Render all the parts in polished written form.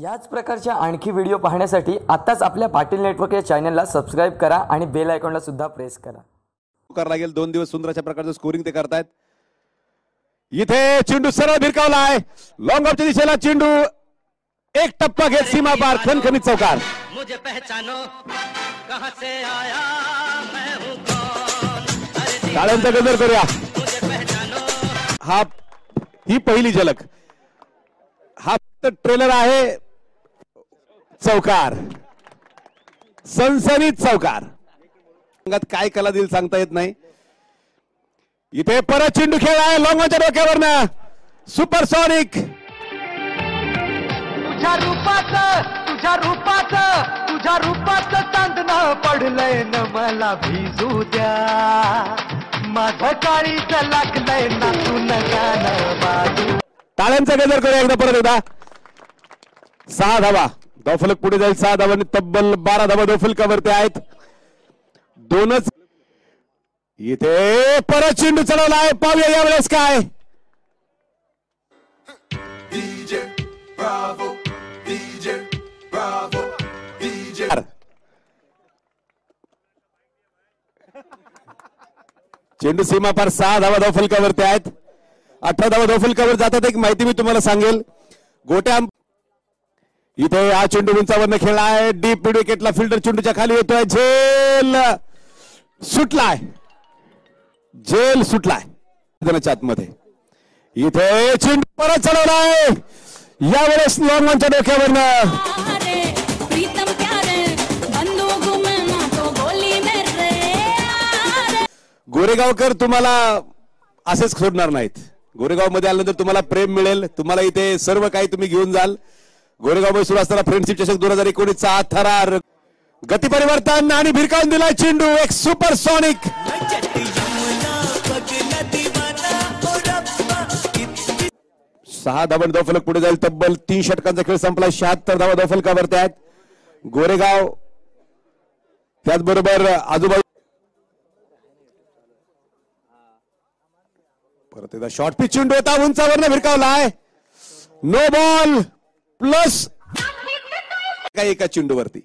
याच प्रकारच्या आणखी व्हिडिओ पाहण्यासाठी आताच आपल्या पाटील नेटवर्क या चॅनलला सबस्क्राइब करा आणि बेल आयकॉनला सुद्धा प्रेस करा. करायला लागेल 2 दिवस सुंदर अशा प्रकारचं स्कोरिंग ते करतायत. इथे चेंडू सरळ भिरकावला आहे. लॉंग ऑफच्या दिशेला चेंडू एक टप्पा घेत सीमा पार खणखणीत चौकार. मुझे पहचानो कहां से आया मैं हूं कौन. टाळ्यांचा गजर करूया. मुझे पहचानो हा ही पहिली झलक. हा ट्रेलर आहे. चौकार सनसनीत चौकार. काय कला दिल सांगता येत नाही. इथे परत चेंडू खेळ आहे. लॉंगच्या डोक्यावरनं सुपरसॉनिक. तुझ्या रूपाचं चांदणं पडलंय न मला भिजू द्या. माझं काळीच लागलंय ना तू गाणं बाजू. टाळ्यांचा गजर करूया एकदा परत एकदा. 6 धावा धावफलक पुढे जाईल. 6 धावांनी तब्बल 12 धावा धावफलकावरती आहेत. 2च. इथे परत चेंडू चढवला आहे. पाहूया यावेळेस काय. चेंडू सीमा पार 6 धावा धावफलकावरती आहेत. 18 धावा धावफलकावर जातात. एक माहिती मी तुम्हाला सांगेल. गोट्या इथे हा चेंडू उंचावरनं खेळला आहे. डीप मिड विकेटला फिल्डर चेंडूच्या खाली येतोय. झेल सुटलाय. झेल सुटलाय आतमध्ये. इथे चेंडू परत चढवलाय. यावेळेस लॉंगच्या डोक्यावरनं गोरेगावकर तुम्हाला असेच सोडणार नाहीत. गोरेगाव मध्ये आल्यानंतर तुम्हाला प्रेम मिळेल. तुम्हाला इथे सर्व काही तुम्ही घेऊन जाल. गोरेगाव मध्ये सुरू असताना फ्रेंडशिप चषक 2019चा थरार गती परिवर्तन आणि भिरकावून दिलाय चेंडू. एक सुपरसॉनिक. 6 धावांनी धावफलक पुढे जाईल. तब्बल 3 षटकांचा खेळ संपला. 76 धावा धावफलकावरती आहेत. गोरेगाव त्याचबरोबर आजूबाजू. परत एकदा शॉर्ट पिच चेंडू होता. उंचावरनं भिरकावला आहे. नो बॉल प्लस काय एका चेंडूवरती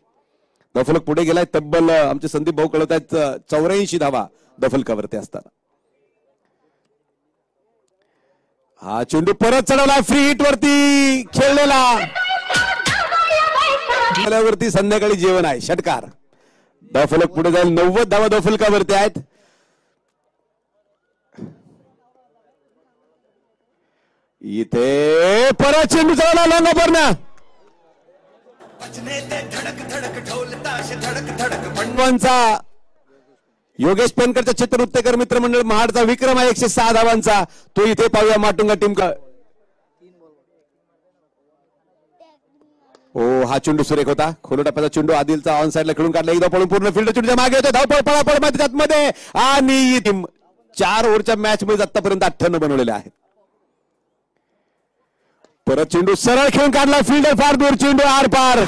धावफलक पुढे गेलाय. तब्बल आमचे संदीप भाऊ कळत आहेत 84 धावा धावफलकावरती असताना. हा चेंडू परत चढवला. फ्री हिट वरती खेळलेला. वरती संध्याकाळी जेवण आहे. षटकार. धावफलक पुढे जाईल. 90 धावा धावफलकावरती आहेत. इथे परत चेंडू चढवला लॉंगवरनं. योगेश पेनकरच्या चित्रनृत्यकर मित्रमंडळ महाडचा विक्रम आहे 106 धावांचा. तो इथे पाहूया माटुंगा टीम का. ओ हा चेंडू सुरेख होता. खोलो टप्प्याचा चेंडू आदिलचा ऑन साइडला खेळून काढला. एकदा पळून पूर्ण फील्ड चेंडूच्या मागे येतो. धावपळ पळापळ मध्ये आणि 4 ओव्हरच्या मॅच मध्ये आतापर्यंत 58 बनवलेले आहेत. परत चेंडू सरळ खेळून काढला. फिल्डर फार दूर. चेंडू आर पार.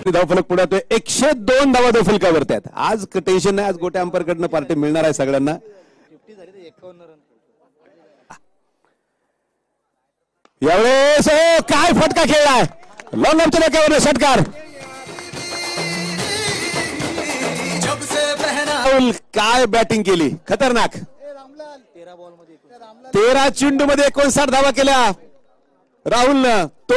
धावफलक पुढे 102 धावा धावफलकावरती आहेत. आज टेन्शन नाही. आज गोट्या अंपायर कडनं पार्टी मिळणार आहे सगळ्यांना. यावेळेस काय फटका खेळलाय. लॉंग ऑफच्या डोक्यावर षटकार. काय बॅटिंग केली. खतरनाक. 13 चेंडू मध्ये 59 धावा केल्या राहुलनं. तो